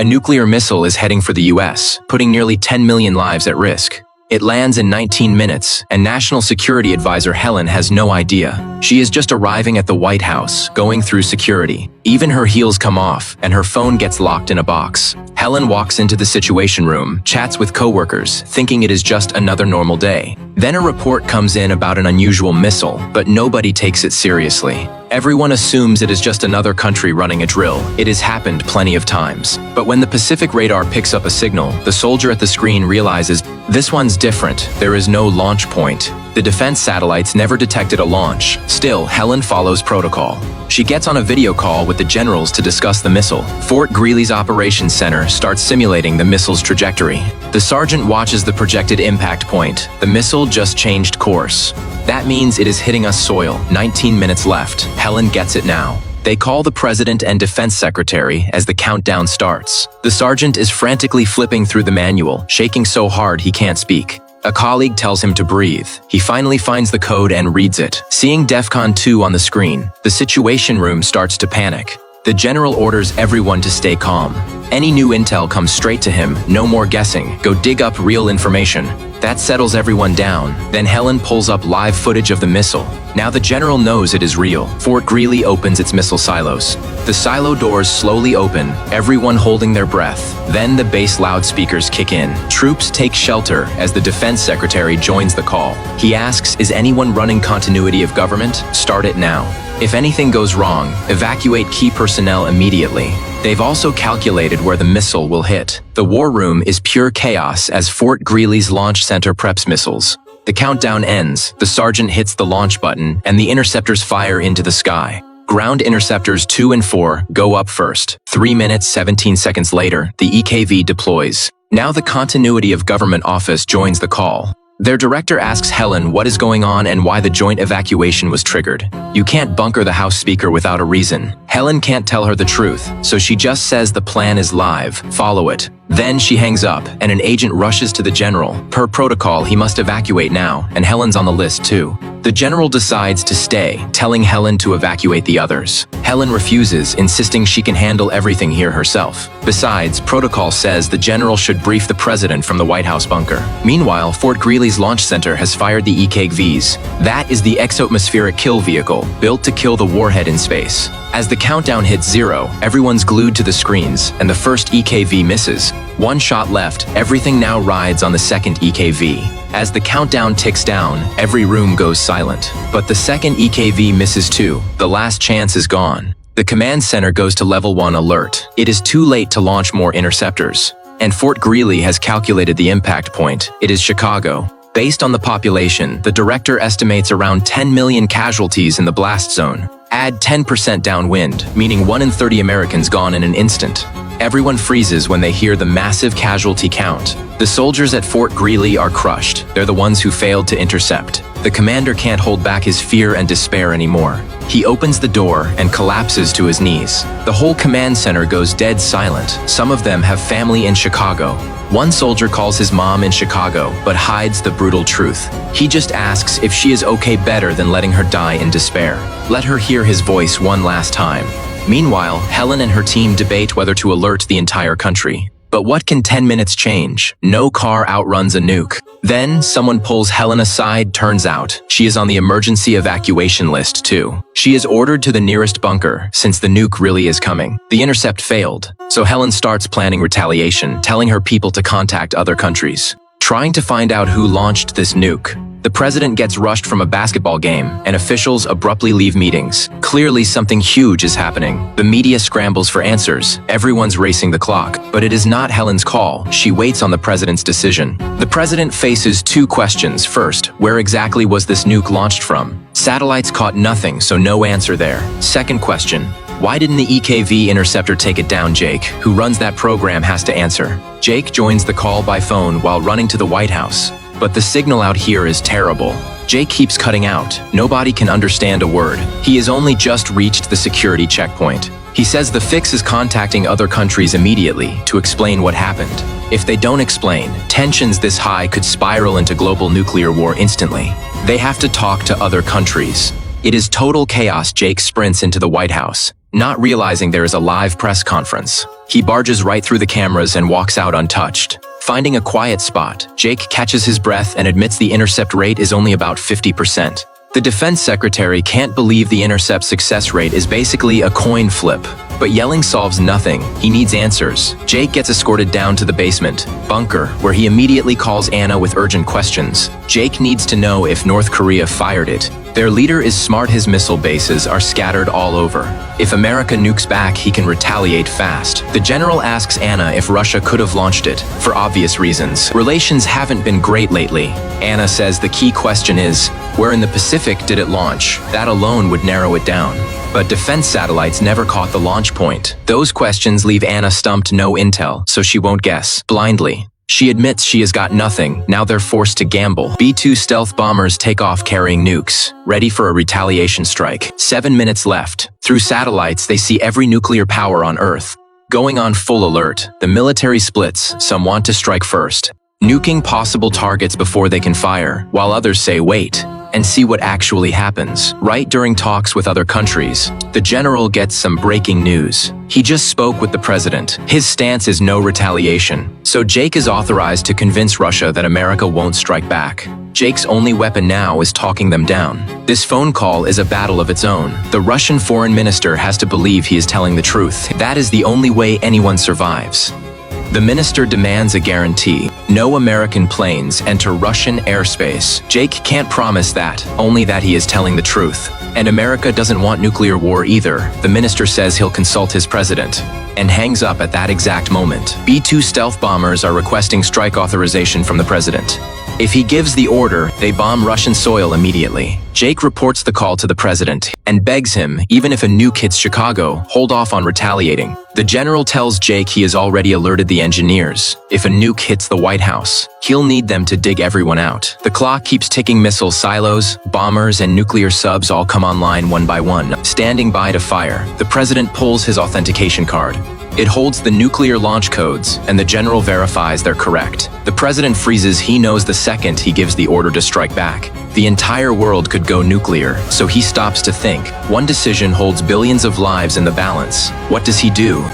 A nuclear missile is heading for the US, putting nearly 10 million lives at risk. It lands in 19 minutes, and National Security Advisor Helen has no idea. She is just arriving at the White House, going through security. Even her heels come off, and her phone gets locked in a box. Helen walks into the Situation Room, chats with coworkers, thinking it is just another normal day. Then a report comes in about an unusual missile, but nobody takes it seriously. Everyone assumes it is just another country running a drill. It has happened plenty of times. But when the Pacific radar picks up a signal, the soldier at the screen realizes, this one's different. There is no launch point. The defense satellites never detected a launch. Still, Helen follows protocol. She gets on a video call with the generals to discuss the missile. Fort Greely's operations center starts simulating the missile's trajectory. The sergeant watches the projected impact point. The missile just changed course. That means it is hitting us soil. 19 minutes left. Helen gets it now. They call the president and defense secretary as the countdown starts. The sergeant is frantically flipping through the manual, shaking so hard he can't speak. A colleague tells him to breathe. He finally finds the code and reads it. Seeing DEFCON 2 on the screen, the Situation Room starts to panic. The general orders everyone to stay calm. Any new intel comes straight to him, no more guessing. Go dig up real information. That settles everyone down. Then Helen pulls up live footage of the missile. Now the general knows it is real. Fort Greely opens its missile silos. The silo doors slowly open, everyone holding their breath. Then the base loudspeakers kick in. Troops take shelter as the defense secretary joins the call. He asks, is anyone running continuity of government? Start it now. If anything goes wrong, evacuate key personnel immediately. They've also calculated where the missile will hit. The war room is pure chaos as Fort Greely's launch center preps missiles. The countdown ends, the sergeant hits the launch button, and the interceptors fire into the sky. Ground interceptors 2 and 4 go up first. 3 minutes, 17 seconds later, the EKV deploys. Now the continuity of government office joins the call. Their director asks Helen what is going on and why the joint evacuation was triggered. You can't bunker the House Speaker without a reason. Helen can't tell her the truth, so she just says the plan is live, follow it. Then she hangs up, and an agent rushes to the general. Per protocol, he must evacuate now, and Helen's on the list too. The general decides to stay, telling Helen to evacuate the others. Helen refuses, insisting she can handle everything here herself. Besides, protocol says the general should brief the president from the White House bunker. Meanwhile, Fort Greely's launch center has fired the EKVs. That is the exoatmospheric kill vehicle, built to kill the warhead in space. As the countdown hits 0, everyone's glued to the screens, and the first EKV misses. 1 shot left, everything now rides on the second EKV. As the countdown ticks down, every room goes silent. But the second EKV misses too. The last chance is gone. The command center goes to level 1 alert. It is too late to launch more interceptors. And Fort Greely has calculated the impact point. It is Chicago. Based on the population, the director estimates around 10 million casualties in the blast zone. Add 10% downwind, meaning 1 in 30 Americans gone in an instant. Everyone freezes when they hear the massive casualty count. The soldiers at Fort Greely are crushed. They're the ones who failed to intercept. The commander can't hold back his fear and despair anymore. He opens the door and collapses to his knees. The whole command center goes dead silent. Some of them have family in Chicago. One soldier calls his mom in Chicago, but hides the brutal truth. He just asks if she is okay better than letting her die in despair. Let her hear his voice one last time. Meanwhile, Helen and her team debate whether to alert the entire country. But what can 10 minutes change? No car outruns a nuke. Then, someone pulls Helen aside. Turns out, she is on the emergency evacuation list too. She is ordered to the nearest bunker, since the nuke really is coming. The intercept failed, so Helen starts planning retaliation, telling her people to contact other countries, trying to find out who launched this nuke. The president gets rushed from a basketball game, and officials abruptly leave meetings. Clearly something huge is happening. The media scrambles for answers. Everyone's racing the clock. But it is not Helen's call. She waits on the president's decision. The president faces 2 questions. First, where exactly was this nuke launched from? Satellites caught nothing, so no answer there. Second question, why didn't the EKV interceptor take it down? Jake, who runs that program, has to answer. Jake joins the call by phone while running to the White House. But the signal out here is terrible. Jake keeps cutting out. Nobody can understand a word. He has only just reached the security checkpoint. He says the fix is contacting other countries immediately to explain what happened. If they don't explain, tensions this high could spiral into global nuclear war instantly. They have to talk to other countries. It is total chaos. Jake sprints into the White House, not realizing there is a live press conference. He barges right through the cameras and walks out untouched. Finding a quiet spot, Jake catches his breath and admits the intercept rate is only about 50%. The defense secretary can't believe the intercept success rate is basically a coin flip. But yelling solves nothing. He needs answers. Jake gets escorted down to the basement bunker, where he immediately calls Anna with urgent questions. Jake needs to know if North Korea fired it. Their leader is smart. His missile bases are scattered all over. If America nukes back, he can retaliate fast. The general asks Anna if Russia could have launched it, for obvious reasons. Relations haven't been great lately. Anna says the key question is, where in the Pacific did it launch? That alone would narrow it down. But defense satellites never caught the launch point. Those questions leave Anna stumped. No intel, so she won't guess. Blindly. She admits she has got nothing. Now they're forced to gamble. B-2 stealth bombers take off carrying nukes, ready for a retaliation strike. 7 minutes left. Through satellites, they see every nuclear power on Earth. Going on full alert, the military splits. Some want to strike first, nuking possible targets before they can fire, while others say wait and see what actually happens. Right during talks with other countries, the general gets some breaking news. He just spoke with the president. His stance is no retaliation. So Jake is authorized to convince Russia that America won't strike back. Jake's only weapon now is talking them down. This phone call is a battle of its own. The Russian foreign minister has to believe he is telling the truth. That is the only way anyone survives. The minister demands a guarantee. No American planes enter Russian airspace. Jake can't promise that, only that he is telling the truth. And America doesn't want nuclear war either. The minister says he'll consult his president, and hangs up at that exact moment. B-2 stealth bombers are requesting strike authorization from the president. If he gives the order, they bomb Russian soil immediately. Jake reports the call to the president and begs him, even if a nuke hits Chicago, hold off on retaliating. The general tells Jake he has already alerted the engineers. If a nuke hits the White House, he'll need them to dig everyone out. The clock keeps ticking. Missile silos, bombers, and nuclear subs all come online one by one, standing by to fire. The president pulls his authentication card. It holds the nuclear launch codes, and the general verifies they're correct. The president freezes. He knows the second he gives the order to strike back, the entire world could go nuclear, so he stops to think. One decision holds billions of lives in the balance. What does he do?